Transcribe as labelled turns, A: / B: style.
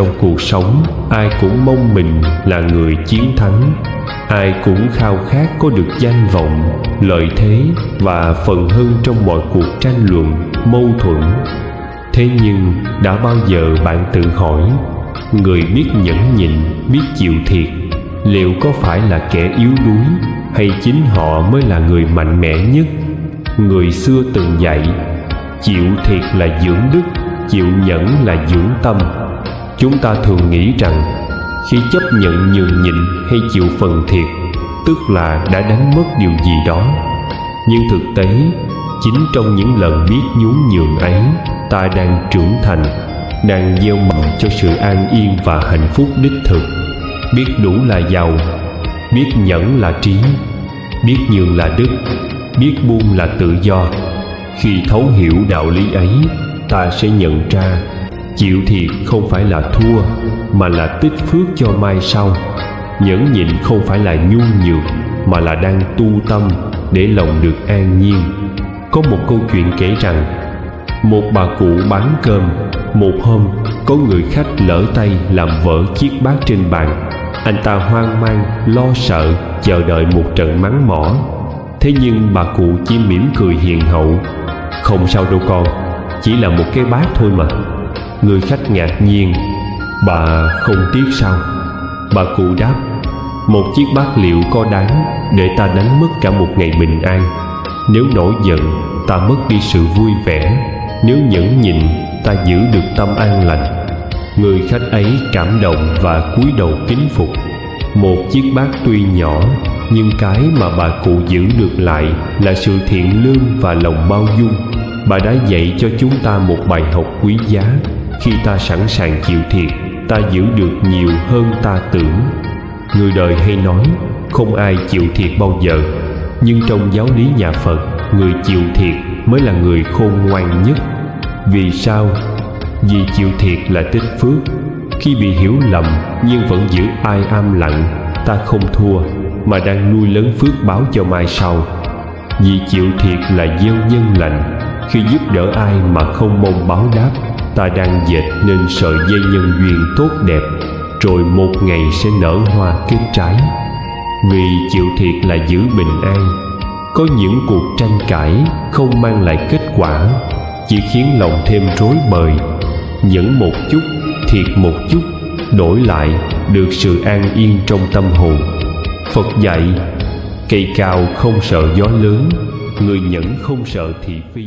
A: Trong cuộc sống, ai cũng mong mình là người chiến thắng. Ai cũng khao khát có được danh vọng, lợi thế và phần hơn trong mọi cuộc tranh luận, mâu thuẫn. Thế nhưng đã bao giờ bạn tự hỏi, người biết nhẫn nhịn, biết chịu thiệt, liệu có phải là kẻ yếu đuối, hay chính họ mới là người mạnh mẽ nhất? Người xưa từng dạy, chịu thiệt là dưỡng đức, chịu nhẫn là dưỡng tâm. Chúng ta thường nghĩ rằng khi chấp nhận nhường nhịn hay chịu phần thiệt, tức là đã đánh mất điều gì đó. Nhưng thực tế, chính trong những lần biết nhún nhường ấy, ta đang trưởng thành, đang gieo mầm cho sự an yên và hạnh phúc đích thực. Biết đủ là giàu, biết nhẫn là trí, biết nhường là đức, biết buông là tự do. Khi thấu hiểu đạo lý ấy, ta sẽ nhận ra chịu thiệt không phải là thua, mà là tích phước cho mai sau. Nhẫn nhịn không phải là nhu nhược, mà là đang tu tâm để lòng được an nhiên. Có một câu chuyện kể rằng, một bà cụ bán cơm. Một hôm, có người khách lỡ tay làm vỡ chiếc bát trên bàn. Anh ta hoang mang, lo sợ, chờ đợi một trận mắng mỏ. Thế nhưng bà cụ chỉ mỉm cười hiền hậu. "Không sao đâu con, chỉ là một cái bát thôi mà." Người khách ngạc nhiên. "Bà không tiếc sao?" Bà cụ đáp, "Một chiếc bát liệu có đáng để ta đánh mất cả một ngày bình an? Nếu nổi giận, ta mất đi sự vui vẻ. Nếu nhẫn nhịn, ta giữ được tâm an lành." Người khách ấy cảm động và cúi đầu kính phục. Một chiếc bát tuy nhỏ, nhưng cái mà bà cụ giữ được lại là sự thiện lương và lòng bao dung. Bà đã dạy cho chúng ta một bài học quý giá. Khi ta sẵn sàng chịu thiệt, ta giữ được nhiều hơn ta tưởng. Người đời hay nói không ai chịu thiệt bao giờ, nhưng trong giáo lý nhà Phật, người chịu thiệt mới là người khôn ngoan nhất. Vì sao? Vì chịu thiệt là tích phước. Khi bị hiểu lầm nhưng vẫn giữ ai am lặng, ta không thua, mà đang nuôi lớn phước báo cho mai sau. Vì chịu thiệt là gieo nhân lành. Khi giúp đỡ ai mà không mong báo đáp, ta đang dệt nên sợi dây nhân duyên tốt đẹp, rồi một ngày sẽ nở hoa kết trái. Vì chịu thiệt là giữ bình an. Có những cuộc tranh cãi không mang lại kết quả, chỉ khiến lòng thêm rối bời. Nhẫn một chút, thiệt một chút, đổi lại được sự an yên trong tâm hồn. Phật dạy, cây cao không sợ gió lớn, người nhẫn không sợ thị phi.